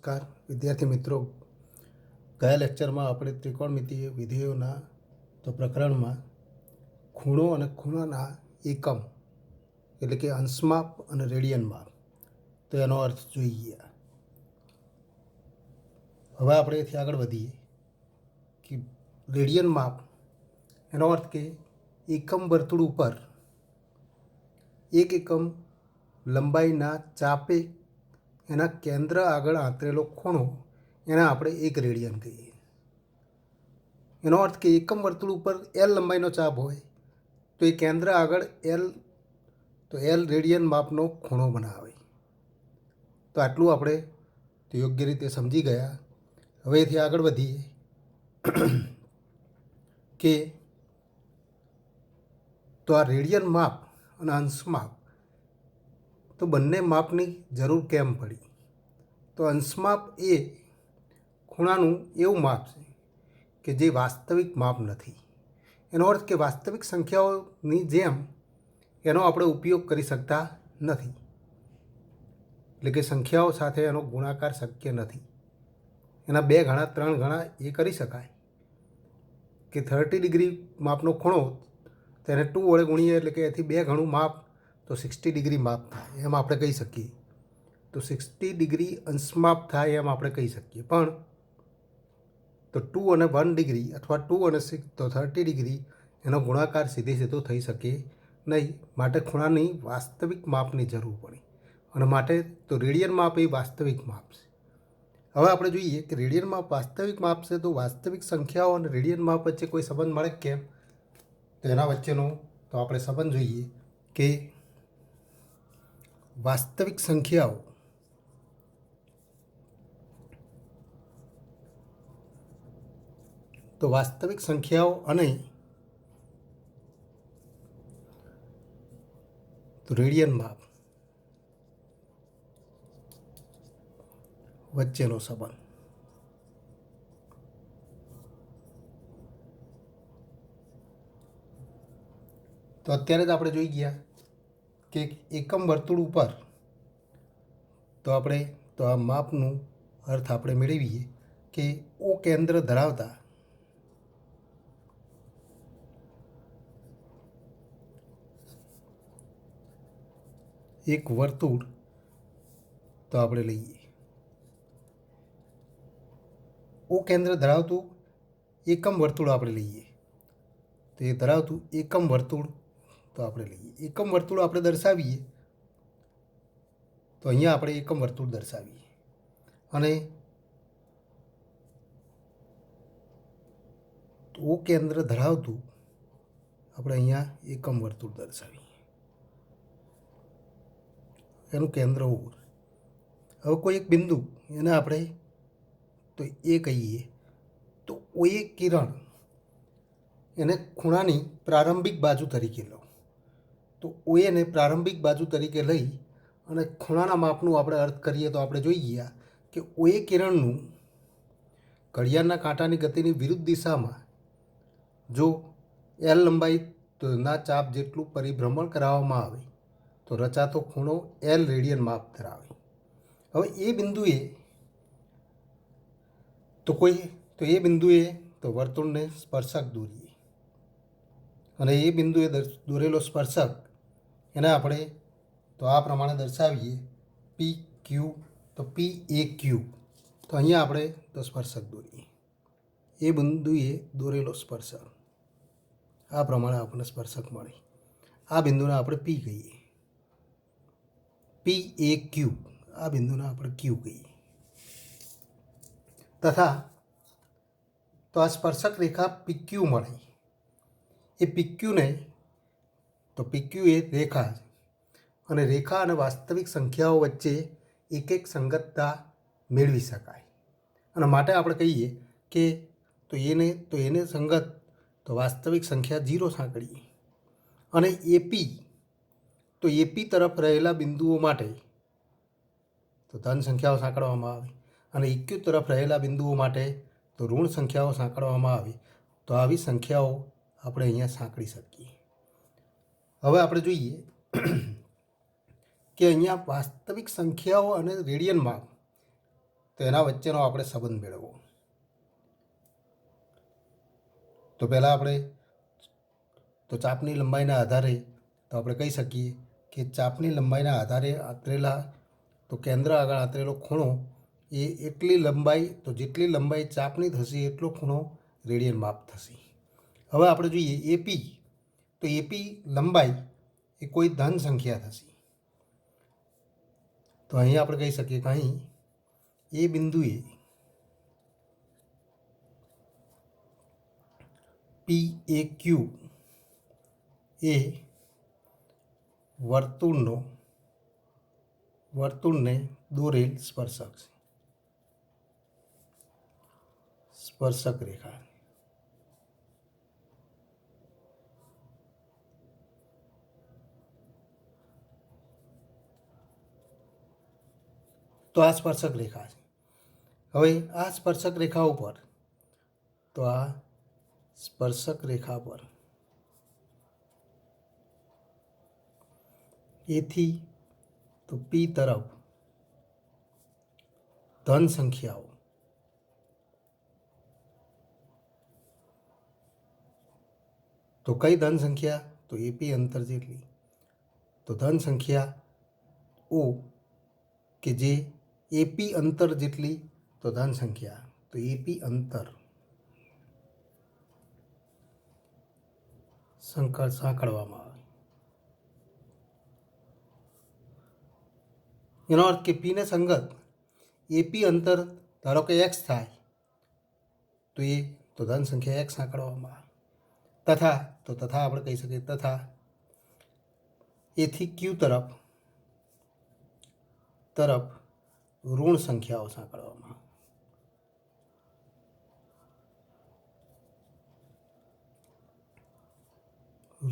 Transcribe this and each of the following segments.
નમસ્કાર વિદ્યાર્થી મિત્રો, ગયા લેક્ચરમાં આપણે ત્રિકોણમિતિય વિધેયોના તો પ્રકરણમાં ખૂણો અને ખૂણાના એકમ એટલે કે અંશમાપ અને રેડિયન માપ તો એનો અર્થ જોઈ ગયા. હવે આપણે એથી આગળ વધીએ કે રેડિયન માપ એનો અર્થ કે એકમ વર્તુળ ઉપર એક એકમ લંબાઈના ચાપે એના કેન્દ્ર આગળ આંતરેલો ખૂણો એને આપણે એક રેડિયન કહીએ. એનો અર્થ કે એકમ વર્તુળ ઉપર એલ લંબાઈનો ચાપ હોય તો એ કેન્દ્ર આગળ એલ રેડિયન માપનો ખૂણો બનાવે. તો આટલું આપણે તો યોગ્ય રીતે સમજી ગયા. હવે એથી આગળ વધીએ કે તો આ રેડિયન માપ અને અંશ માપ તો બંને માપની જરૂર કેમ પડી? તો અંશમાપ એ ખૂણાનું એવું માપ છે કે જે વાસ્તવિક માપ નથી. એનો અર્થ કે વાસ્તવિક સંખ્યાઓની જેમ એનો આપણે ઉપયોગ કરી શકતા નથી, એટલે કે સંખ્યાઓ સાથે એનો ગુણાકાર શક્ય નથી. એના 2 ગણા 3 ગણા એ કરી શકાય કે 30 ડિગ્રી માપનો ખૂણો તેને 2 વડે ગુણીએ એટલે કે એથી 2 ગણું માપ તો 60 ડિગ્રી માપ થાય એમ આપણે કહી શકીએ. તો 60 ડિગ્રી અંશમાપ થાય એમ આપણે કહી શકીએ. પણ તો 2 અને 1 ડિગ્રી અથવા 2 અને 6 તો 30 ડિગ્રી એનો ગુણાકાર સીધો થઈ શકે નહીં. માટે ખૂણાની વાસ્તવિક માપની જરૂર પડે અને માટે તો રેડિયન માપ એ વાસ્તવિક માપ છે. હવે આપણે જોઈએ કે રેડિયન માપ વાસ્તવિક માપ છે તો વાસ્તવિક સંખ્યાઓ અને રેડિયન માપ વચ્ચે કોઈ સંબંધ મળે કેમ? તો એના વચ્ચેનો તો આપણે સંબંધ જોઈએ કે વાસ્તવિક સંખ્યાઓ તો વાસ્તવિક સંખ્યાઓ અને તો રેડિયન માપ વચ્ચેનો સંબંધ. તો અત્યારે જ આપણે જોઈ ગયા કે એકમ વર્તુળ ઉપર તો આપણે તો આ માપનું અર્થ આપણે મેળવીએ કે ઓ કેન્દ્ર ધરાવતા એક વર્તુળ તો આપણે લઈએ. ઓ કેન્દ્ર ધરાવતું એકમ વર્તુળ આપણે લઈએ. તો એ ધરાવતું એકમ વર્તુળ તો આપણે લઈએ. એકમ વર્તુળ આપણે દર્શાવીએ તો અહીંયા આપણે એકમ વર્તુળ દર્શાવીએ અને ઓ કેન્દ્ર ધરાવતું આપણે અહીંયા એકમ વર્તુળ દર્શાવીએ. એનું કેન્દ્ર ઓ. હવે કોઈ એક બિંદુ એને આપણે તો એ કહીએ તો ઓ એ કિરણ એને ખૂણાની પ્રારંભિક બાજુ તરીકે લો. તો ઓ એને પ્રારંભિક બાજુ તરીકે લઈ અને ખૂણાના માપનું આપણે અર્થ કરીએ તો આપણે જોઈ ગયા કે ઓ એ કિરણનું ઘડિયાળના કાંટાની ગતિની વિરુદ્ધ દિશામાં જો એલ લંબાઈના ચાપ જેટલું પરિભ્રમણ કરાવવામાં આવે તો રચાતો ખૂણો એલ રેડિયન માપ ધરાવે. હવે એ બિંદુએ એ બિંદુએ તો વર્તુળને સ્પર્શક દોરીએ અને એ બિંદુએ દોરેલો સ્પર્શક એને આપણે તો આ પ્રમાણે દર્શાવીએ પી ક્યુ. તો પી એ ક્યુ. તો અહીંયા આપણે તો સ્પર્શક દોરીએ. એ બિંદુએ દોરેલો સ્પર્શક આ પ્રમાણે આપણને સ્પર્શક મળે. આ બિંદુને આપણે પી કહીએ. પી એ ક્યુ. આ બિંદુને આપણે ક્યુ કહીએ. તથા તો આ સ્પર્શક રેખા પીક્યુ મળે. એ પીક્યુને તો પીક્યુ એ રેખા છે અને રેખા અને વાસ્તવિક સંખ્યાઓ વચ્ચે એક સંગતતા મેળવી શકાય અને માટે આપણે કહીએ કે તો એને સંગત તો વાસ્તવિક સંખ્યા 0 સાંકળીએ અને એપી તરફ રહેલા બિંદુઓ માટે તો ધન સંખ્યાઓ સાંકળવામાં આવે અને ઇક્યુ તરફ રહેલા બિંદુઓ માટે તો ઋણ સંખ્યાઓ સાંકળવામાં આવે. તો આવી સંખ્યાઓ આપણે અહીંયા સાંકળી શકીએ. હવે આપણે જોઈએ કે અહીંયા વાસ્તવિક સંખ્યાઓ અને રેડિયન માપ તો એના વચ્ચેનો આપણે સંબંધ મેળવવો. તો પહેલાં આપણે તો ચાપની લંબાઈના આધારે તો આપણે કહી શકીએ કે ચાપની લંબાઈના આધારે આંતરેલા તો કેન્દ્ર આગળ આંતરેલો ખૂણો એ એટલી લંબાઈ, તો જેટલી લંબાઈ ચાપની થશે એટલો ખૂણો રેડિયન માપ થશે. હવે આપણે જોઈએ એપી, તો એપી લંબાઈ એ કોઈ ધન સંખ્યા થશે. તો અહીં આપણે કહી શકીએ કે અહીં એ બિંદુએ પી એ ક્યુ એ વર્તુળને દોરેલ સ્પર્શક રેખા. તો આ સ્પર્શક રેખા છે. હવે આ સ્પર્શક રેખા ઉપર તો આ સ્પર્શક રેખા પર એથી તો પી તરફ ધન સંખ્યાઓ તો કઈ ધન સંખ્યા, તો એપી અંતર જેટલી. તો ધન સંખ્યા ઓ કે જે એપી અંતર જેટલી તો ધન સંખ્યા, તો એપી અંતર સાંકળવામાં આવે. એનો અર્થ કે પીને સંગત એપી અંતર ધારો કે એક્સ થાય તો ધન સંખ્યા એક્સ સાંકળવામાં આવે. તથા આપણે કહી શકીએ તથા એથી ક્યુ તરફ ઋણ સંખ્યાઓ સાંકળવામાં આવે.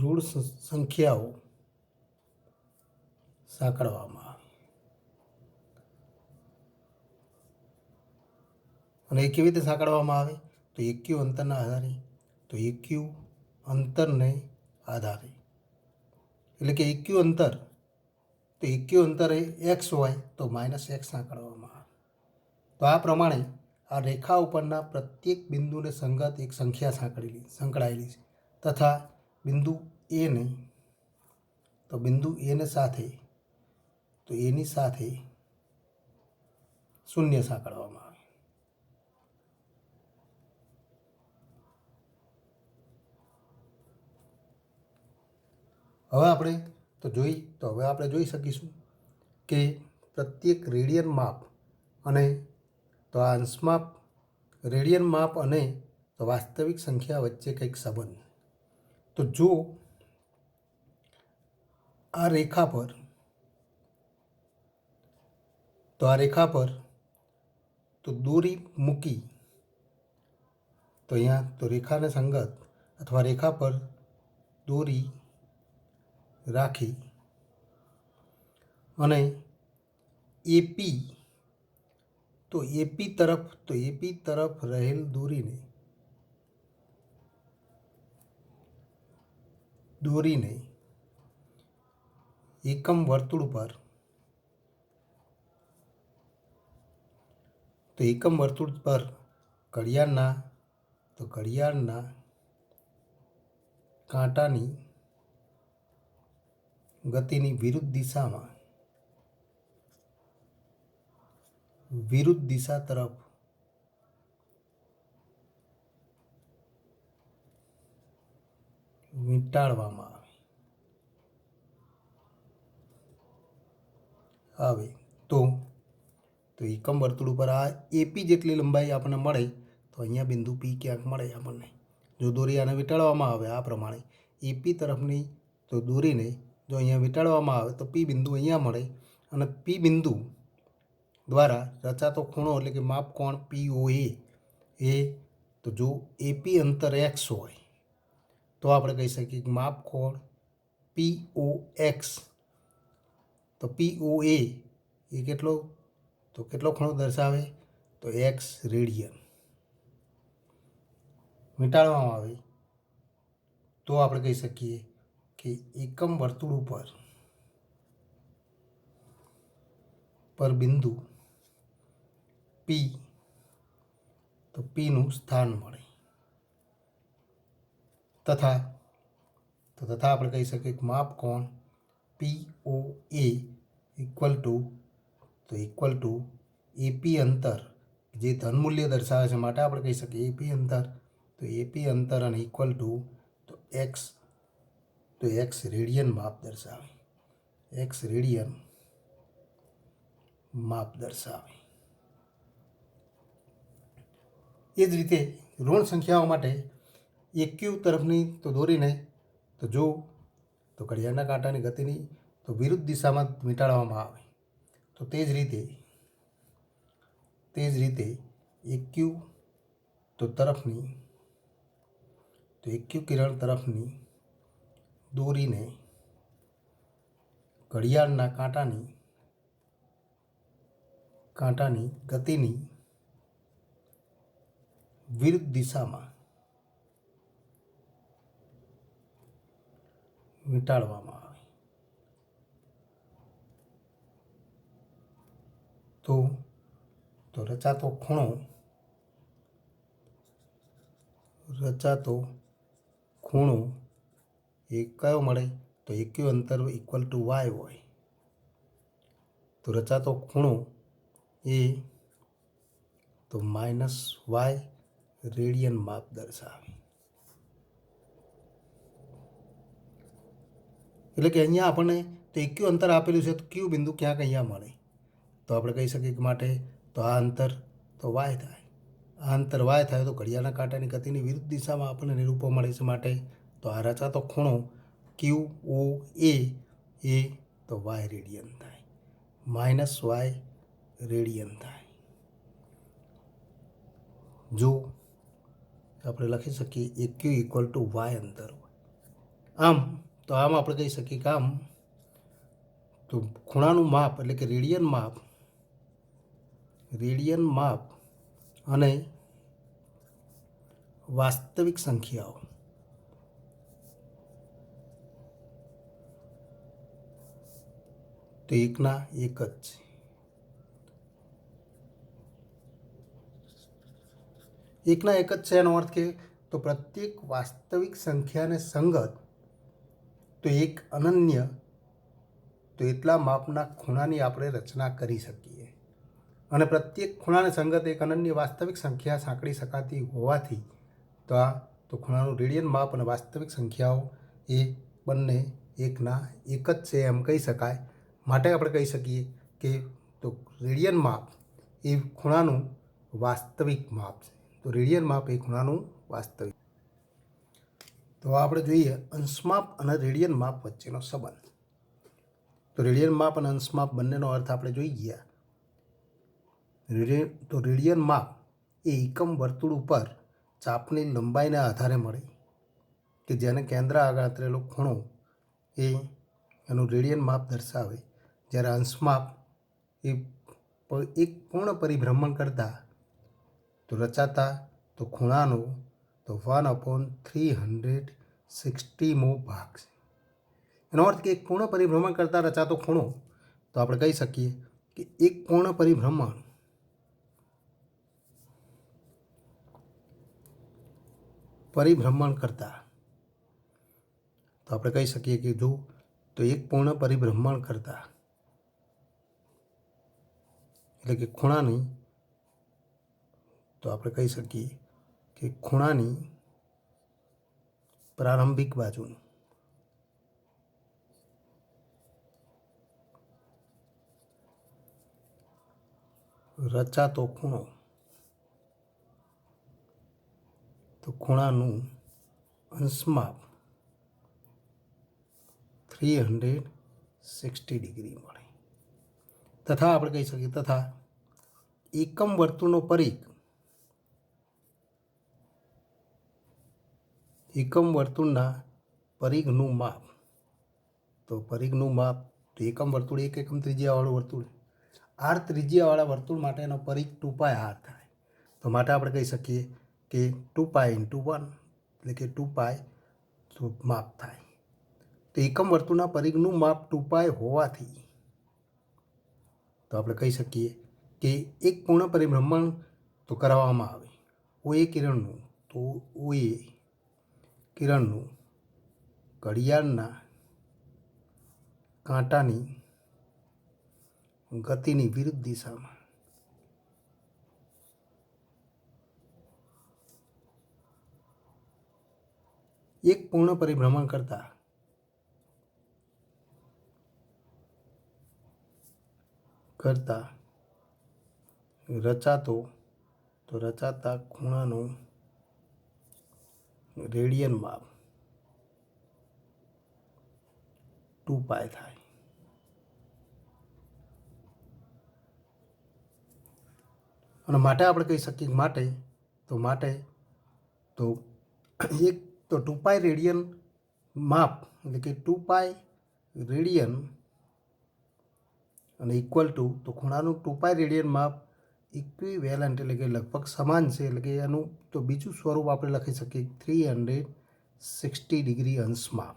ઋણ સંખ્યાઓ સાંકળવામાં આવે. અને એ કેવી રીતે સાંકળવામાં આવે, તો એક્યુ અંતરના આધારે, તો એક્યુ અંતરને આધારે એટલે કે એક્યુ અંતર, તો એક્યુ અંતર એ એક્સ હોય તો માઇનસ એક્સ સાંકળવામાં આવે. તો આ પ્રમાણે આ રેખા ઉપરના પ્રત્યેક બિંદુને સંગત એક સંખ્યા સંકળાયેલી છે. તથા બિંદુ એને સાથે તો એની સાથે શૂન્ય સાંકળવામાં આવે. હવે આપણે જોઈ શકીશું કે પ્રત્યેક રેડિયન માપ અને તો આ અંશમાપ, રેડિયન માપ અને તો વાસ્તવિક સંખ્યા વચ્ચે કંઈક સંબંધ. તો જો આ રેખા પર તો દોરી મૂકી, તો અહીંયા તો રેખાને સંગત અથવા રેખા પર દોરી રાખી અને એપી તરફ રહેલ દોરીને એકમ વર્તુળ પર ઘડિયાળના કાંટાની ગતિની વિરુદ્ધ દિશા તરફ વીંટાળવામાં આવે તો એકમ વર્તુળ ઉપર આ એપી જેટલી લંબાઈ આપણને મળે તો અહીંયા બિંદુ પી ક્યાંક મળે આપણને. જો દોરી આને વીંટાળવામાં આવે આ પ્રમાણે એપી તરફની તો દોરીને જો અહીંયા વીંટાળવામાં આવે તો પી બિંદુ અહીંયા મળે. અને પી બિંદુ દ્વારા રચાતો ખૂણો એટલે કે માપ કોણ POA એ તો જો એપી અંતર એક્સ હોય તો આપણે કહી શકીએ કે માપ કોણ POX, તો POA એ કેટલો ખૂણો દર્શાવે, તો એક્સ રેડિયન. વીંટાળવામાં આવે તો આપણે કહી શકીએ કે એકમ વર્તુળ પર બિંદુ P પી, તો પીનું સ્થાન મળે. તથા આપણે કહી શકીએ કે માપ કોણ પી ઓ એ ઇક્વલ ટુ એપી અંતર, જે ધન મૂલ્ય દર્શાવે છે માટે આપણે કહી શકીએ એપી અંતર. તો એપી અંતર અને ઇક્વલ ટુ એક્સ રેડિયન માપ દર્શાવે, એક્સ રેડિયન માપ દર્શાવે. એ જ રીતે ઋણ સંખ્યાઓ માટે એક્યુ તરફની તો દોરીને તો જો તો ઘડિયાળના કાંટાની ગતિની તો વિરુદ્ધ દિશામાં વીંટાળવામાં આવે. તો તે જ રીતે એક્યુ કિરણ તરફની દોરીને ઘડિયાળના કાંટાની ગતિની વિરુદ્ધ દિશામાં વીંટાળવામાં આવે. તો રચાતો ખૂણો એ કયો મળે? તો એક્યુ અંતર ઇક્વલ ટુ વાય હોય. તો રચાતો ખૂણો એ તો માઇનસ વાય રેડિયન માપ દર્શાવે. એટલે કે અહીંયા આપણને તો એક્યુ અંતર આપેલું છે, તો ક્યુ બિંદુ ક્યાંક અહીંયા મળે. તો આપણે કહી શકીએ કે માટે તો આ અંતર તો વાય થાય. આ અંતર વાય થાય તો ઘડિયાળના કાંટાની ગતિની વિરુદ્ધ દિશામાં આપણને નિરૂપો મળે છે. માટે તો આ રચાતો ખૂણો ક્યુ ઓ એ તો વાય રેડિયન થાય, માઇનસ વાય રેડિયન થાય. જો આપણે લખી શકીએ એક્યુ ઇક્વલ ટુ વાય અંતર હોય. આમ આપણે કહી શકીએ કે તો ખૂણાનું માપ એટલે કે રેડિયન માપ અને વાસ્તવિક સંખ્યાઓ તો એકના એક જ છે. એકના એક જ છે એનો અર્થ કે તો પ્રત્યેક વાસ્તવિક સંખ્યાને સંગત તો એક અનન્ય તો એટલા માપના ખૂણાની આપણે રચના કરી શકીએ. અને પ્રત્યેક ખૂણાને સંગત એક અનન્ય વાસ્તવિક સંખ્યા સાંકળી શકાતી હોવાથી તો ખૂણાનું રેડિયન માપ અને વાસ્તવિક સંખ્યાઓ એ બંને એકના એક જ છે એમ કહી શકાય. માટે આપણે કહી શકીએ કે તો રેડિયન માપ એ ખૂણાનું વાસ્તવિક માપ છે. તો રેડિયન માપ એ ખૂણાનું વાસ્તવિક. તો આપણે જોઈએ અંશમાપ અને રેડિયન માપ વચ્ચેનો સંબંધ. તો રેડિયન માપ અને અંશમાપ બંનેનો અર્થ આપણે જોઈ ગયા. તો રેડિયન માપ એ એકમ વર્તુળ ઉપર ચાપની લંબાઈના આધારે મળે કે જેને કેન્દ્ર આગળ અંતરેલો ખૂણો એ એનું રેડિયન માપ દર્શાવે. જ્યારે અંશમાપ એ એક પૂર્ણ પરિભ્રમણ કરતા તો રચાતા તો ખૂણાનો તો 1/360મો ભાગ છે. એનો અર્થ કે એક પૂર્ણ પરિભ્રમણ કરતાં રચાતો ખૂણો તો આપણે કહી શકીએ કે એક પૂર્ણ પરિભ્રમણ કરતાં તો આપણે કહી શકીએ કે જો તો એક પૂર્ણ પરિભ્રમણ કરતાં એટલે કે ખૂણાની તો આપણે કહી શકીએ કે ખૂણાની પ્રારંભિક બાજુનું રચાતો ખૂણો તો ખૂણાનું અંશમાપ 360 ડિગ્રી મળે. તથા આપણે કહી શકીએ તથા એકમ વર્તુળનો પરિઘ એકમ વર્તુળના પરિઘનું માપ તો એકમ વર્તુળ એક એકમ ત્રિજ્યાવાળું વર્તુળ આર ત્રિજ્યાવાળા વર્તુળ માટેનો પરિઘ 2π આર થાય. તો માટે આપણે કહી શકીએ કે 2π × 1 એટલે કે 2π માપ થાય. તો એકમ વર્તુળના પરિઘનું માપ 2π હોવાથી તો આપણે કહી શકીએ કે એક પૂર્ણ પરિભ્રમણ તો કરાવવામાં આવે OA કિરણનું, તો OA કિરણનું ઘડિયાળના કાંટાની ગતિની વિરુદ્ધ દિશામાં એક પૂર્ણ પરિભ્રમણ કરતા રચાતા ખૂણાનું રેડિયન માપ 2π થાય. અને માટે આપણે કહી શકીએ માટે તો એક તો 2π રેડિયન માપ એટલે કે 2π રેડિયન અને ઇક્વલ ટુ તો ખૂણાનું 2π રેડિયન માપ ઇક્વિવેલન્ટ એટલે કે લગભગ સમાન છે. એટલે કે એનું તો બીજું સ્વરૂપ આપણે લખી શકીએ 360 ડિગ્રી અંશ માપ.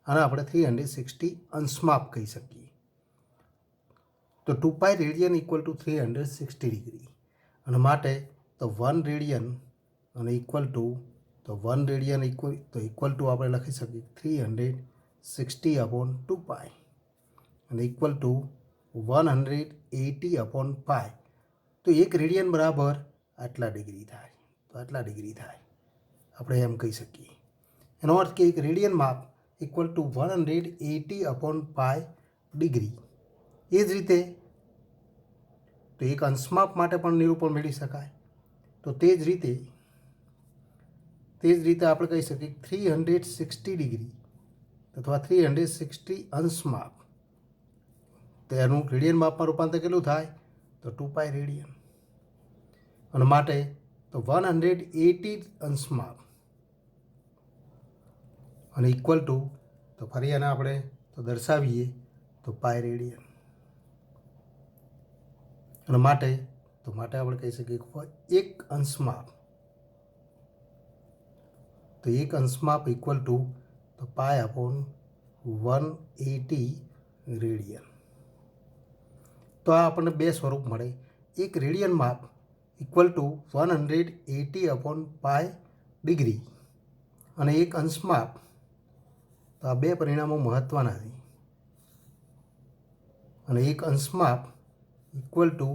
આને આપણે 360 અંશ માપ કહી શકીએ. તો 2π રેડિયન ઇક્વલ ટુ 360 ડિગ્રી અને માટે તો 1 રેડિયન અને ઇક્વલ ટુ તો 1 રેડિયન ઇક્વલ ટુ આપણે લખી શકીએ 360/2π અને ઇક્વલ ટુ 180/π. તો 1 રેડિયન બરાબર આટલા ડિગ્રી થાય. તો આટલા ડિગ્રી થાય આપણે એમ કહી શકીએ. એનો અર્થ કે એક રેડિયન માપ ઇક્વલ ટુ 180/π ડિગ્રી. એ જ રીતે તો એક અંશમાપ માટે પણ નિરૂપણ મેળવી શકાય. તો તે જ રીતે આપણે કહી શકીએ 360 ડિગ્રી અથવા 360 અંશ માપ. તો એનું રેડિયન માપમાં રૂપાંતર કેટલું થાય તો 2π રેડિયન અને માટે તો 180 અંશ માપ અને ઇક્વલ ટુ તો ફરી આને આપણે તો દર્શાવીએ તો પાય રેડિયન અને માટે આપણે કહી શકીએ એક અંશ માપ તો એક અંશ માપ ઇક્વલ ટુ તો π/180 રેડિયન. તો આ આપણને બે સ્વરૂપ મળે. એક રેડિયન માપ ઇક્વલ ટુ 180/π ડિગ્રી અને એક અંશ માપ. તો આ બે પરિણામો મહત્ત્વના છે. અને એક અંશ માપ ઇક્વલ ટુ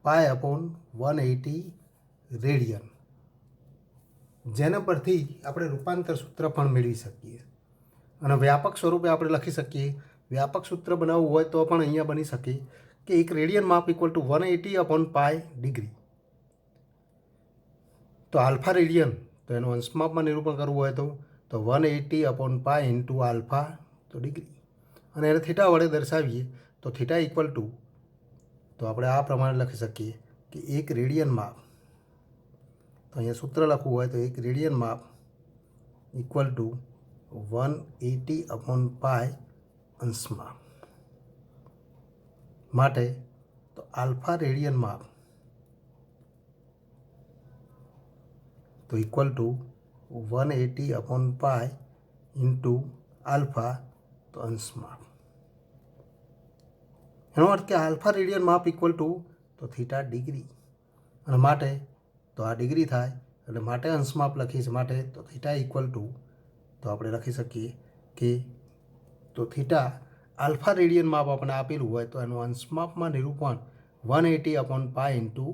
π/180 રેડિયન, જેના પરથી આપણે રૂપાંતર સૂત્ર પણ મેળવી શકીએ. અને વ્યાપક સ્વરૂપે આપણે લખી શકીએ. વ્યાપક સૂત્ર બનાવવું હોય તો પણ અહીંયા બની શકે કે એક રેડિયન માપ ઇક્વલ ટુ 180/π ડિગ્રી. તો આલ્ફા રેડિયન તો એનું અંશમાપમાં નિરૂપણ કરવું હોય તો 180/π ઇન્ટુ આલ્ફા તો ડિગ્રી અને એને થીટા વડે દર્શાવીએ તો થીટા ઇક્વલ ટુ તો આપણે આ પ્રમાણે લખી શકીએ કે એક રેડિયન માપ. તો અહીંયા સૂત્ર લખવું હોય તો એક રેડિયન માપ ઇક્વલ ટુ 180/π અંશમાપ. માટે તો આલ્ફા રેડિયન માપ તો ઇક્વલ ટુ 180/π ઇન્ટુ આલ્ફા તો અંશમાપ. એનો અર્થ કે આલ્ફા રેડિયન માપ ઇક્વલ ટુ તો થીટા ડિગ્રી અને માટે તો આ ડિગ્રી થાય એટલે માટે અંશમાપ લખીશ. માટે તો થીટા ઇક્વલ ટુ તો આપણે લખી શકીએ કે તો થીટા આલ્ફા રેડિયન માપ આપણે આપેલું હોય તો એનું અંશમાપમાં નિરૂપણ 180/π ઇન્ટુ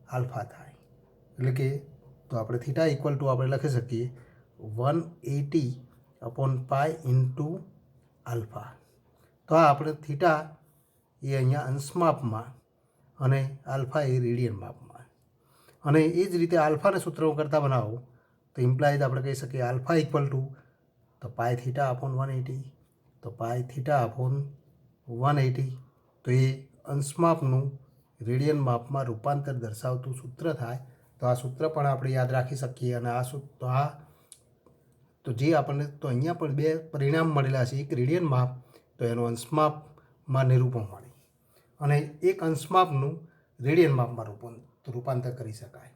આલ્ફા થાય. એટલે કે તો આપણે થીટા ઇક્વલ ટુ આપણે લખી શકીએ 180/π ઇન્ટુ આલ્ફા. તો આ આપણે થીટા એ અહીંયા અંશમાપમાં અને આલ્ફા એ રેડિયન માપમાં. અને એ જ રીતે આલ્ફાને સૂત્ર કરતાં બનાવો તો ઇમ્પ્લાઇઝ આપણે કહી શકીએ આલ્ફા ઇક્વલ ટુ તો પાય થીટા અપોન 180 તો પાય થીટા અપોન 180. તો એ અંશમાપનું રેડિયન માપમાં રૂપાંતર દર્શાવતું સૂત્ર થાય. તો આ સૂત્ર પણ આપણે યાદ રાખી શકીએ. અને તો જે આપણને તો અહીંયા પણ બે પરિણામ મળેલા છે. એક રેડિયન માપ તો એનું અંશમાપમાં નિરૂપણ મળે અને એક અંશમાપનું રેડિયન માપમાં રૂપાંતર કરી શકાય.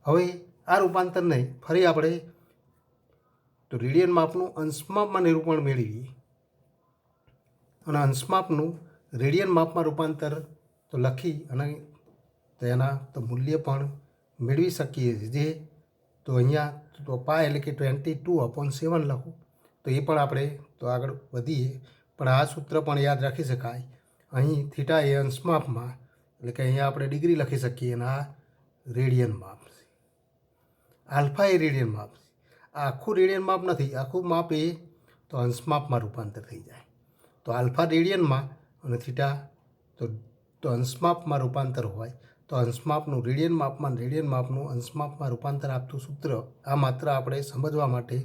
હવે આ રૂપાંતરને ફરી આપણે તો રેડિયન માપનું અંશમાપમાં નિરૂપણ મેળવીએ અને અંશમાપનું રેડિયન માપમાં રૂપાંતર તો લખી અને તો એના તો મૂલ્ય પણ મેળવી શકીએ છીએ. જે તો અહીંયા તો પાય એટલે કે 22/7 લખું તો એ પણ આપણે તો આગળ વધીએ. પણ આ સૂત્ર પણ યાદ રાખી શકાય. અહીં થીટા એ અંશ માપમાં એટલે કે અહીંયા આપણે ડિગ્રી લખી શકીએ અને આ રેડિયન માપ છે. આલ્ફા એ રેડિયન માપ છે. આ આખું રેડિયન માપ નથી, આખું માપ એ તો અંશ માપમાં રૂપાંતર થઈ જાય. તો આલ્ફા રેડિયનમાં અને થીટા તો અંશ માપમાં રૂપાંતર હોય. તો અંશ માપનું રેડિયન માપનું અંશ માપમાં રૂપાંતર આપતું સૂત્ર આ માત્ર આપણે સમજવા માટે,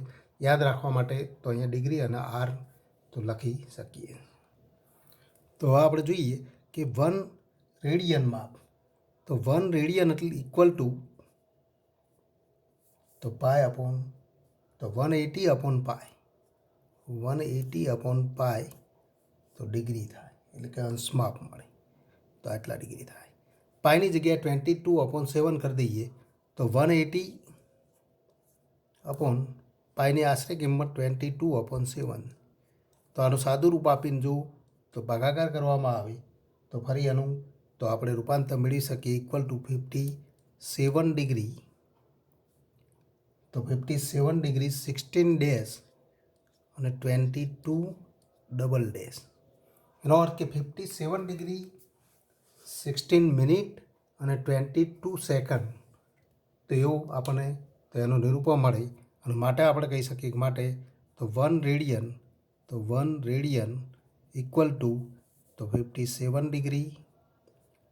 યાદ રાખવા માટે તો અહીંયા ડિગ્રી અને આર તો લખી શકીએ. તો આપણે જોઈએ કે 1 રેડિયન માપ, તો 1 રેડિયન એટલે ઇક્વલ ટુ તો પાય અપોન તો 180/પાય, 180/પાય તો ડિગ્રી થાય એટલે કે અંશ માપ મળે. તો આટલા ડિગ્રી થાય. પાયની જગ્યાએ 22/7 કરી દઈએ તો 180/પાયની આશરે કિંમત 22/7. તો આનું સાદું રૂપ આપીને જો તો ભાગાકાર કરવામાં આવે તો ફરી આનું તો આપણે રૂપાંતર મેળવી શકીએ ઇક્વલ ટુ 57 ડિગ્રી. તો 57 ડિગ્રી 16 ડેશ અને 22 ડબલ ડેશ. એનો અર્થ કે 57 ડિગ્રી 16 મિનિટ અને 22 સેકન્ડ. તો એવું આપણને તો એનું નિરૂપણ મળે. અને માટે આપણે કહી શકીએ કે માટે તો 1 રેડિયન ઇક્વલ ટુ તો 57 ડિગ્રી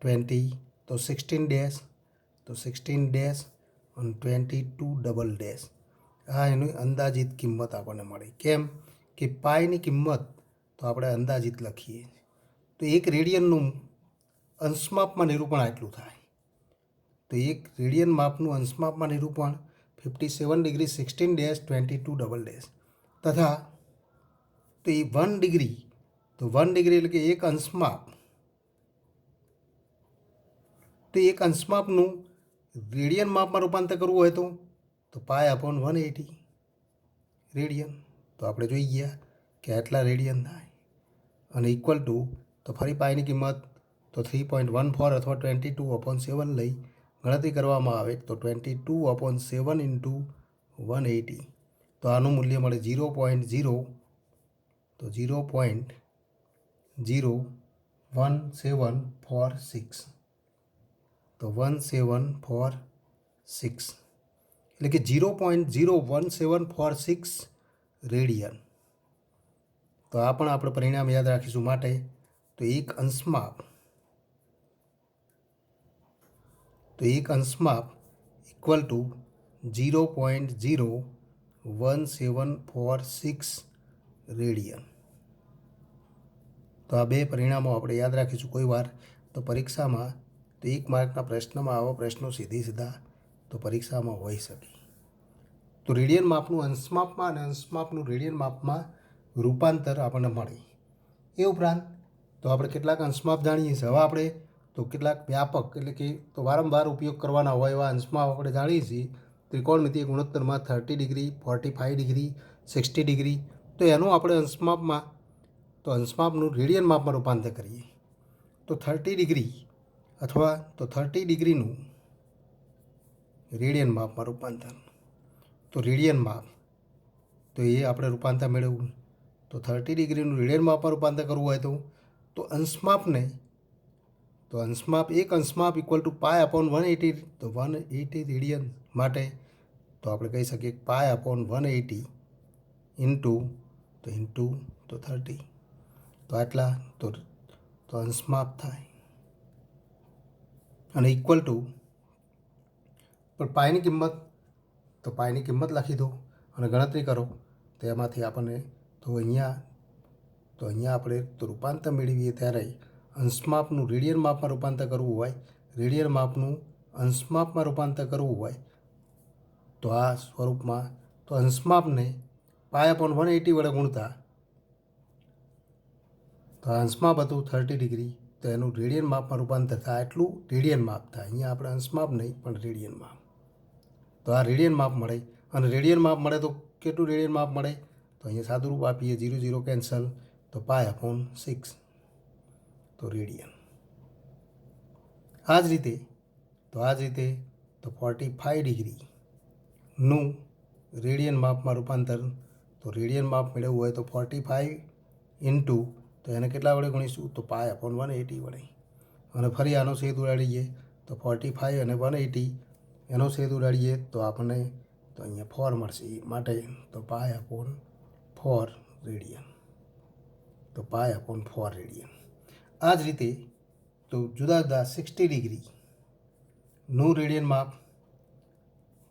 20 તો 16 ડેશ તો 16 ડેશ અને 22 ડબલ ડેશ. આ એની અંદાજિત કિંમત આપણને મળી. કેમ કે પાયની કિંમત તો આપણે અંદાજિત લખીએ. તો એક રેડિયનનું અંશમાપમાં નિરૂપણ આટલું થાય. તો એક રેડિયન માપનું અંશમાપમાં નિરૂપણ 57 ડિગ્રી 16 ડેશ 22 ડબલ ડેશ તથા તો એ 1 ડિગ્રી તો 1 ડિગ્રી એટલે કે એક અંશમાપ. તો એક અંશમાપનું રેડિયન માપમાં રૂપાંતર કરવું હોય તો પાય અપોન 180 રેડિયન. તો આપણે જોઈ ગયા કે આટલા રેડિયન થાય અને ઇક્વલ ટુ તો ફરી પાયની કિંમત તો 3.14 અથવા 22/7 લઈ ગણતરી કરવામાં આવે તો 22/7 ઇન્ટુ 180. તો આનું મૂલ્ય મળે 0.0 તો 0.01746. તો 1746 એટલે કે 0.01746 રેડિયન. તો આ પણ આપણે પરિણામ યાદ રાખીશું. માટે તો એક અંશમાપ ઇક્વલ ટુ 0.01746 રેડિયન. તો આ બે પરિણામો આપણે યાદ રાખીશું. કોઈ વાર તો પરીક્ષામાં તો 1 માર્કના પ્રશ્નમાં આવા પ્રશ્નો સીધા તો પરીક્ષામાં હોઈ શકે. તો રેડિયન માપનું અંશમાપમાં અને અંશમાપનું રેડિયન માપમાં રૂપાંતર આપણને મળે. એ ઉપરાંત તો આપણે કેટલાક અંશમાપ જાણીએ છીએ. હવે આપણે તો કેટલાક વ્યાપક એટલે કે તો વારંવાર ઉપયોગ કરવાના હોય એવા અંશમાપ આપણે જાણીએ છીએ. ત્રિકોણમિતિય ગુણોત્તરમાં 30 ડિગ્રી 45 ડિગ્રી 60 ડિગ્રી. તો એનું આપણે અંશમાપનું રેડિયન માપમાં રૂપાંતર કરીએ તો 30 ડિગ્રી અથવા તો 30 ડિગ્રીનું રેડિયન માપમાં રૂપાંતર. તો રેડિયન માપ તો એ આપણે રૂપાંતર મેળવવું તો 30 ડિગ્રીનું રેડિયન માપમાં રૂપાંતર કરવું હોય તો અંશમાપને તો એક અંશમાપ ઇક્વલ ટુ પાય અપોન 180. તો 180 રેડિયન માટે તો આપણે કહી શકીએ પાય અપોન 180 ઇન્ટુ તો 30. તો આટલા તો અંશમાપ થાય અને ઇક્વલ ટુ પણ પાયની કિંમત લખી દો અને ગણતરી કરો. તો એમાંથી આપણને તો અહીંયા આપણે તો રૂપાંતર મેળવીએ ત્યારે અંશમાપનું રેડિયન માપમાં રૂપાંતર કરવું હોય, રેડિયન માપનું અંશમાપમાં રૂપાંતર કરવું હોય તો આ સ્વરૂપમાં તો અંશમાપને પાય અપોન 180 વડે ગુણતા તો અંશમાપ હતું 30 ડિગ્રી તો એનું રેડિયન માપમાં રૂપાંતર થાય એટલું રેડિયન માપ થાય. અહીંયા આપણે અંશમાપ નહીં પણ રેડિયન માપ. તો આ રેડિયન માપ મળે અને રેડિયન માપ મળે તો કેટલું રેડિયન માપ મળે તો અહીંયા સાદું રૂપ આપીએ 0 કેન્સલ તો પાય અપોન 6 તો રેડિયન. આ જ રીતે તો આ જ રીતે તો 45 ડિગ્રીનું રેડિયન માપમાં રૂપાંતર, તો રેડિયન માપ મેળવવું હોય તો 45 ઇન્ટુ તો એને કેટલા વડે ગુણીશું તો π/180 વડે, અને ફરી આનો છેદ ઉડાડીએ તો 45 અને 180 એનો છેદ ઉડાડીએ તો આપણને તો અહીંયા 4 મળશે, માટે તો π/4 રેડિયન, તો π/4 રેડિયન. આ જ રીતે તો જુદા જુદા 60 ડિગ્રીનું રેડિયન માપ,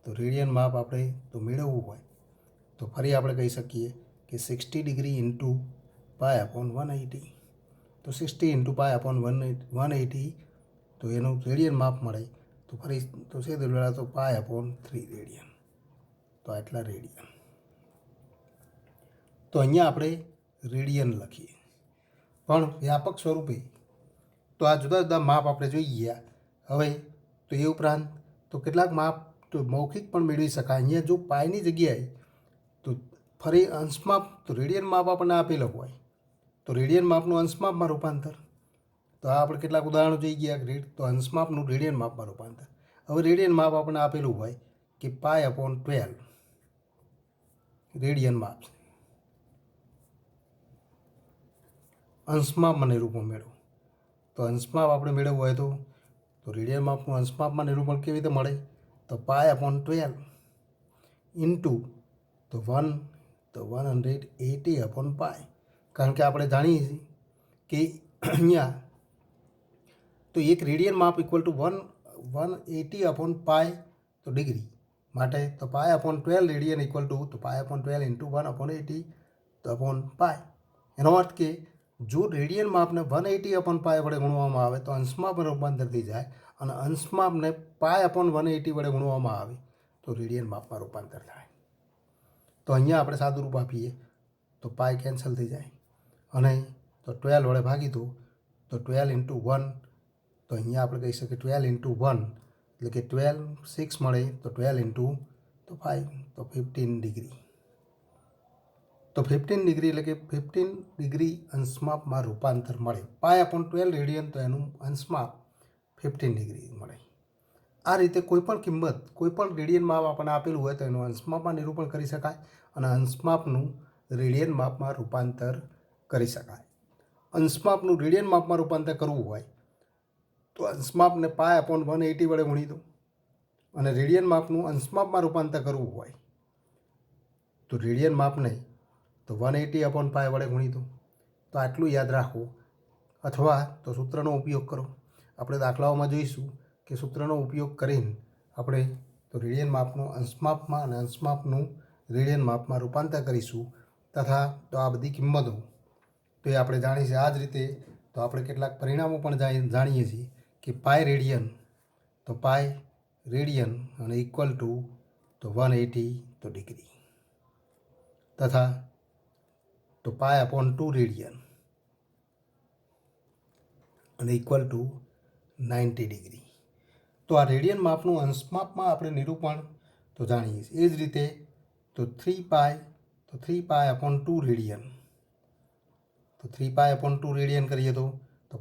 તો રેડિયન માપ આપણે તો મેળવવું હોય તો ફરી આપણે કહી શકીએ કે 60 ડિગ્રી ઇન્ટુ π/180, તો 60 ઇન્ટુ π/180 તો એનું રેડિયન માપ મળે, તો ફરી તો છે તો π/3 રેડિયન, તો આટલા રેડિયન. તો અહીંયા આપણે રેડિયન લખીએ, પણ વ્યાપક સ્વરૂપે તો આ જુદા જુદા માપ આપણે જોઈ ગયા. હવે તો એ ઉપરાંત તો કેટલાક માપ તો મૌખિક પણ મેળવી શકાય. અહીંયા જો પાયની જગ્યાએ તો ફરી અંશમાપ, તો રેડિયન માપ આપણને આપેલો હોય તો રેડિયન માપનું અંશમાપમાં રૂપાંતર, તો આ આપણે કેટલાક ઉદાહરણો જોઈ ગયા. તો અંશમાપનું રેડિયન માપમાં રૂપાંતર. હવે રેડિયન માપ આપણને આપેલું હોય કે π/12 રેડિયન માપ છે, અંશમાપમાં નિરૂપણ મેળવો. તો અંશમાપ આપણે મેળવવું હોય તો રેડિયન માપનું અંશમાપમાં નિરૂપણ કેવી રીતે મળે તો π/12 ઇન્ટુ તો 180/π, કારણ કે આપણે જાણીએ છીએ કે અહીંયા તો એક રેડિયન માપ ઇક્વલ ટુ 180/π તો ડિગ્રી, માટે તો π/12 રેડિયન ઇક્વલ ટુ તો π/12 ઇન્ટુ 180/π. એનો અર્થ કે જો રેડિયન માપને 180/π વડે ગુણવામાં આવે તો અંશમાપમાં રૂપાંતર થઈ જાય, અને અંશમાપને π/180 વડે ગુણવામાં આવે તો રેડિયન માપમાં રૂપાંતર થાય. તો અહીંયા આપણે સાદુરૂપ આપીએ તો પાય કેન્સલ થઈ જાય, અને તો 12 વડે ભાગી દો તો 12 ઇન્ટુ 1, તો અહીંયા આપણે કહી શકીએ 12 ઇન્ટુ 1 એટલે કે 12 6 મળે, તો 12 ઇન્ટુ તો 5 તો 15 ડિગ્રી, તો 15 ડિગ્રી એટલે કે 15 ડિગ્રી અંશમાપમાં રૂપાંતર મળે. π/12 રેડિયન તો એનું અંશમાપ 15 ડિગ્રી મળે. આ રીતે કોઈપણ કિંમત, કોઈપણ રેડિયન માપ આપણને આપેલું હોય તો એનું અંશમાપમાં નિરૂપણ કરી શકાય, અને અંશમાપનું રેડિયન માપમાં રૂપાંતર કરી શકાય. અંશમાપનું રેડિયન માપમાં રૂપાંતર કરવું હોય તો અંશમાપને π/180 વડે ગુણી દો, અને રેડિયન માપનું અંશમાપમાં રૂપાંતર કરવું હોય તો રેડિયન માપને તો 180/π વડે ગુણી દો. તો આટલું યાદ રાખો, અથવા તો સૂત્રનો ઉપયોગ કરો. આપણે દાખલાઓમાં જોઈશું કે સૂત્રનો ઉપયોગ કરીને આપણે તો રેડિયન માપનું અંશમાપમાં અને અંશમાપનું રેડિયન માપમાં રૂપાંતર કરીશું, તથા તો આ બધી કિંમતો તો એ આપણે જાણીશું. આ જ રીતે તો આપણે કેટલાક પરિણામો પણ જાણીએ છીએ કે પાય રેડિયન, તો પાય રેડિયન અને ઇક્વલ ટુ તો 180 તો ડિગ્રી, તથા તો π/2 રેડિયન અને ઇક્વલ ટુ 90 ડિગ્રી. તો આ રેડિયન માપનું અંશમાપમાં આપણે નિરૂપણ તો જાણીએ છીએ. એ જ રીતે તો 3π/2 રેડિયન, તો 3π/2 રેડિયન કરીએ તો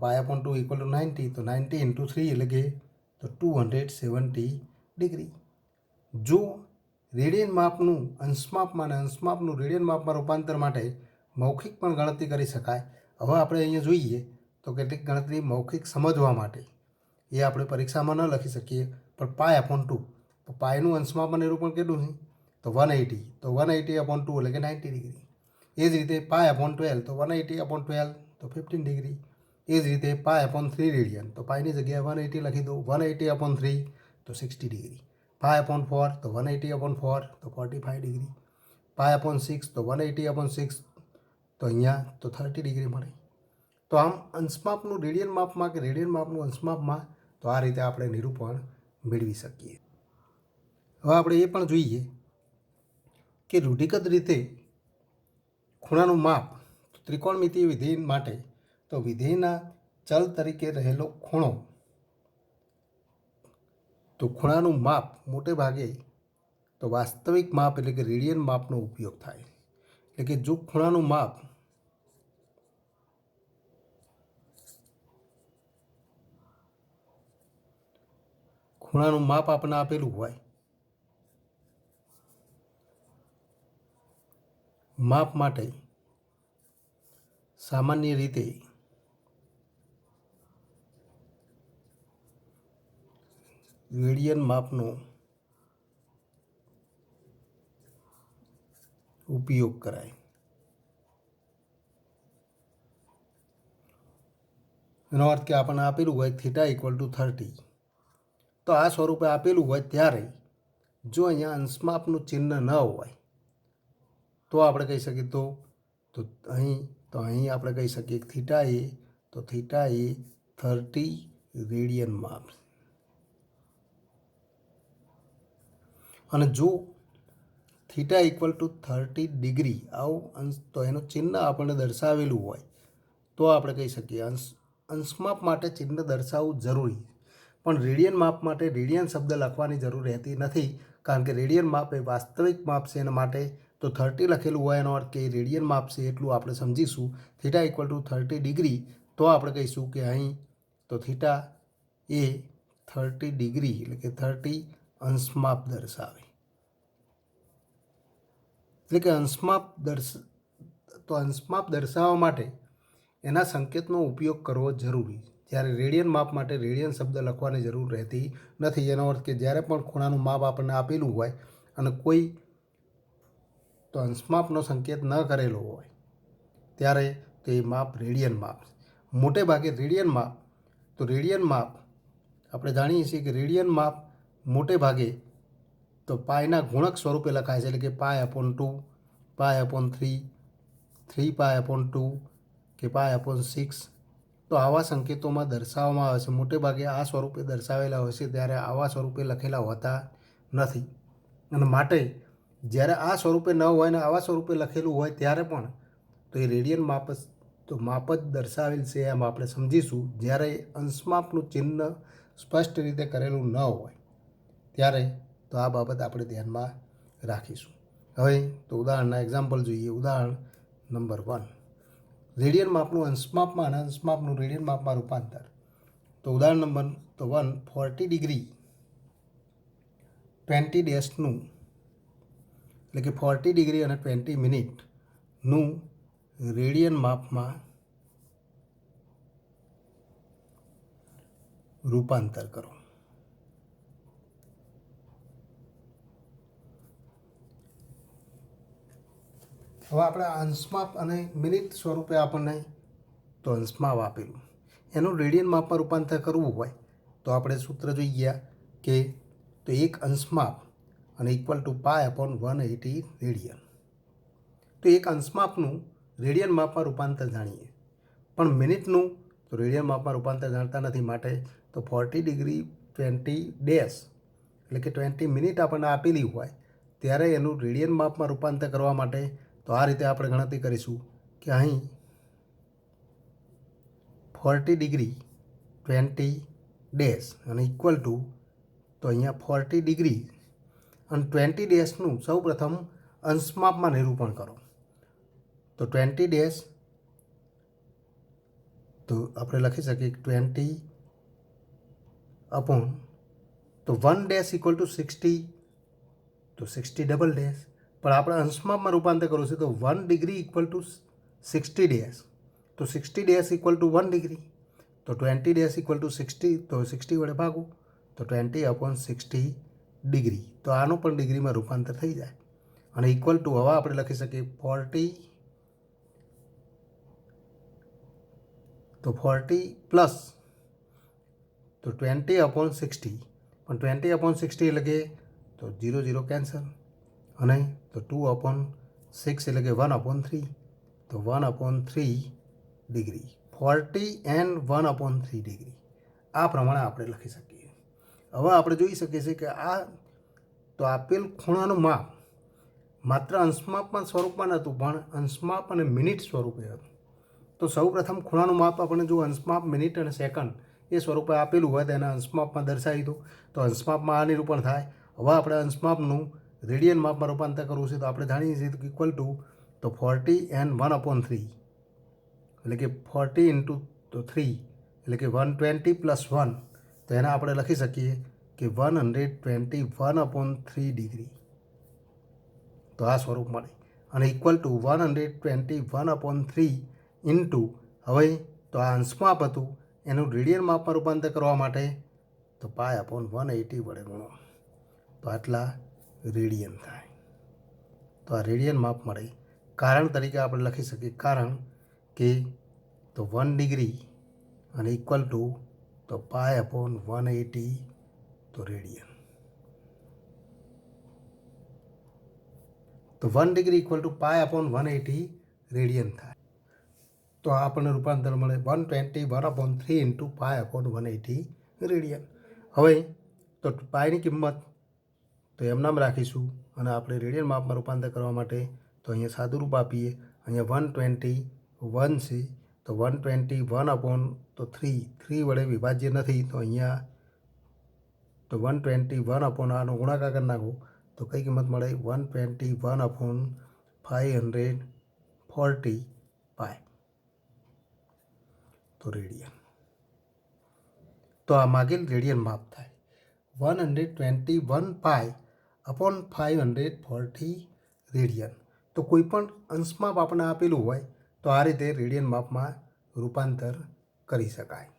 π/2 ઇક્વલ ટુ 90, તો 90 ઇન્ટુ 3 એટલે કે તો 270 ડિગ્રી. જો રેડિયન માપનું અંશમાપમાં અને અંશમાપનું રેડિયન માપમાં રૂપાંતર માટે મૌખિક પણ ગણતરી કરી શકાય. હવે આપણે અહીંયા જોઈએ તો કેટલીક ગણતરી મૌખિક સમજવા માટે એ આપણે પરીક્ષામાં ન લખી શકીએ, પણ π/2 તો પાયનું અંશમાપમાં નિરૂપણ કેટલું છે તો 180, તો 180/2 એટલે કે 90 ડિગ્રી. એ જ રીતે π/12 તો 180/12 તો 15 ડિગ્રી. એ જ રીતે π/3 રેડિયન, તો પાયની જગ્યાએ 180 લખી દો, 180/3 તો 60 ડિગ્રી. π/4 તો 180/4 તો 45 ડિગ્રી. π/6 તો 180/6 તો અહીંયા તો 30 ડિગ્રી મળે. તો આમ અંશમાપનું રેડિયન માપમાં કે રેડિયન માપનું અંશમાપમાં તો આ રીતે આપણે નિરૂપણ મેળવી શકીએ. હવે આપણે એ પણ જોઈએ કે રૂઢિગત રીતે ખૂણાનું માપ ત્રિકોણમિતિય વિધેય માટે તો વિધેયના ચલ તરીકે રહેલો ખૂણો, તો ખૂણાનું માપ મોટે ભાગે તો વાસ્તવિક માપ એટલે કે રેડિયન માપનો ઉપયોગ થાય. એટલે કે જો ખૂણાનું માપ ખૂણાનું માપ આપણને આપેલું હોય, માપ માટે સામાન્ય રીતે રેડિયન માપનો ઉપયોગ કરાય. એનો અર્થ કે આપણને આપેલું હોય થીટા ઇક્વલ ટુ 30, તો આ સ્વરૂપે આપેલું હોય ત્યારે જો અહીંયા અંશમાપનું ચિહ્ન ન હોય તો આપણે કહી શકીએ તો અહીં આપણે કહી શકીએ થીટા એ 30 રેડિયન માપ. અને જો થીટા ઇક્વલ ટુ 30 ડિગ્રી આવું તો એનું ચિહ્ન આપણને દર્શાવેલું હોય તો આપણે કહી શકીએ અંશમાપ માટે ચિહ્ન દર્શાવવું જરૂરી. પણ રેડિયન માપ માટે રેડિયન શબ્દ લખવાની જરૂર રહેતી નથી, કારણ કે રેડિયન માપ એ વાસ્તવિક માપ છે. એના માટે તો 30 લખેલું હોય એનો અર્થ કે રેડિયન માપ છે એટલું આપણે સમજીશું. થીટા ઇક્વલ ટુ 30 ડિગ્રી તો આપણે કહીશું કે અહીં તો થીટા એ 30 ડિગ્રી એટલે કે 30 અંશમાપ દર્શાવે. એટલે કે અંશમાપ દર્શાવવા માટે એના સંકેતનો ઉપયોગ કરવો જરૂરી. જ્યારે રેડિયન માપ માટે રેડિયન શબ્દ લખવાની જરૂર રહેતી નથી. એનો અર્થ કે જ્યારે પણ ખૂણાનું માપ આપણને આપેલું હોય અને કોઈ તો અંશમાપનો સંકેત ન કરેલો હોય ત્યારે તો એ માપ રેડિયન માપ. મોટે ભાગે રેડિયન માપ આપણે જાણીએ છીએ કે રેડિયન માપ મોટે ભાગે તો પાયના ગુણક સ્વરૂપે લખાય છે. એટલે કે π/2, π/3, 3π/2 કે π/6. તો આવા સંકેતોમાં દર્શાવવામાં આવે છે. મોટે ભાગે આ સ્વરૂપે દર્શાવેલા હોય છે, ત્યારે આવા સ્વરૂપે લખેલા હોતા નથી. અને માટે જ્યારે આ સ્વરૂપે ન હોય ને આવા સ્વરૂપે લખેલું હોય ત્યારે પણ તો એ રેડિયન માપ જ દર્શાવેલ છે એમ આપણે સમજીશું. જ્યારે અંશમાપનું ચિહ્ન સ્પષ્ટ રીતે કરેલું ન હોય ત્યારે તો આ બાબત આપણે ધ્યાનમાં રાખીશું. હવે તો ઉદાહરણના એક્ઝામ્પલ જોઈએ. ઉદાહરણ નંબર 1, રેડિયન માપનું અંશમાપમાં અને અંશમાપનું રેડિયન માપમાં રૂપાંતર. તો ઉદાહરણ નંબર 1, 40 ડિગ્રી 20 ડેશનું એટલે કે 40 ડિગ્રી અને 20 મિનિટનું રેડિયન માપમાં રૂપાંતર કરો. હવે આપણે અંશમાપ અને મિનિટ સ્વરૂપે આપણને તો અંશમાપ આપેલું એનું રેડિયન માપમાં રૂપાંતર કરવું હોય તો આપણે સૂત્ર જોઈ ગયા કે તો એક અંશમાપ અને ઇક્વલ ટુ π/180 રેડિયન. તો એક અંશમાપનું રેડિયન માપમાં રૂપાંતર જાણીએ, પણ મિનિટનું તો રેડિયન માપમાં રૂપાંતર જાણતા નથી. માટે તો 40 ડિગ્રી 20 ડેશ એટલે કે 20 મિનિટ આપણને આપેલી હોય ત્યારે એનું રેડિયન માપમાં રૂપાંતર કરવા માટે તો આ રીતે આપણે ગણતરી કરીશું કે અહીં 40 ડિગ્રી 20 ડેશ અને ઇક્વલ ટુ તો અહીંયા 40 ડિગ્રી અને 20 ડેશનું સૌ પ્રથમ અંશમાપમાં નિરૂપણ કરો. તો 20 ડેશ તો આપણે લખી શકીએ 20 અપોન તો 1 ડેશ ઇક્વલ ટુ 60 તો 60 ડબલ ડેશ. પણ આપણે અંશમાપમાં રૂપાંતર કરવું છે તો 1 ડિગ્રી ઇક્વલ ટુ 60 ડેશ તો 60 ડેશ ઇક્વલ ટુ 1 ડિગ્રી તો 20 ડેશ ઇક્વલ ટુ 60 તો 60 વડે ભાગું તો 20/60 ડિગ્રી. તો આનું પણ ડિગ્રીમાં રૂપાંતર થઈ જાય અને ઇક્વલ ટુ હવે આપણે લખી શકીએ 40 તો 40 પ્લસ તો 20/60 પણ 20/60 એટલે કે તો 0 0 કેન્સલ અને તો 2/6 એટલે કે 1/3 તો 1/3 ડિગ્રી 40 and 1/3 ડિગ્રી આ પ્રમાણે આપણે લખી શકીએ. હવે આપણે જોઈ શકીએ છીએ કે આ તો આપેલ ખૂણાનું માપ માત્ર અંશમાપમાં સ્વરૂપમાં નહોતું પણ અંશમાપ અને મિનિટ સ્વરૂપે હતું. તો સૌ પ્રથમ ખૂણાનું માપ આપણને જો અંશમાપ મિનિટ અને સેકન્ડ એ સ્વરૂપે આપેલું હોય તો એના અંશમાપમાં દર્શાવી દો તો અંશમાપમાં આ નિરૂપણ થાય. હવે આપણે અંશમાપનું રેડિયન માપમાં રૂપાંતર કરવું છે તો આપણે જાણીએ છીએ કે ઇક્વલ ટુ તો 40 and 1/3 એટલે કે 40 × 3 એટલે કે 120 + 1 તો એના આપણે લખી શકીએ કે 121/3 ડિગ્રી, તો આ સ્વરૂપ મળે. અને ઇક્વલ ટુ 121/3 ઇન્ટુ, હવે તો આ અંશમાપ હતું એનું રેડિયન માપમાં રૂપાંતર કરવા માટે તો π/180 વડે ગુણો, તો આટલા રેડિયન થાય. તો આ રેડિયન માપ મળે. કારણ તરીકે આપણે લખી શકીએ, કારણ કે તો 1 ડિગ્રી અને ઇક્વલ ટુ તો π/180 તો રેડિયન. તો 1 ડિગ્રી ઇક્વલ ટુ π/180 રેડિયન થાય. તો આપણને રૂપાંતર મળે 121/3 ઇન્ટુ π/180 રેડિયન. હવે તો પાયની કિંમત તો એમનામ રાખીશું અને આપણે રેડિયન માપમાં રૂપાંતર કરવા માટે તો અહીંયા સાદું રૂપ આપીએ. અહીંયા 121 છે તો 121/3 વડે વિભાજ્ય નથી, તો અહીંયા તો 121 આનો ગુણાકાર કરી નાખો તો કઈ કિંમત મળે? 121/540 પાય તો રેડિયન. તો આ માગેલ રેડિયન માપ થાય 121π/540 રેડિયન. તો કોઈ પણ અંશમાપ આપણે આપેલું હોય તો આ રીતે રેડિયન માપમાં રૂપાંતર કરી શકાય.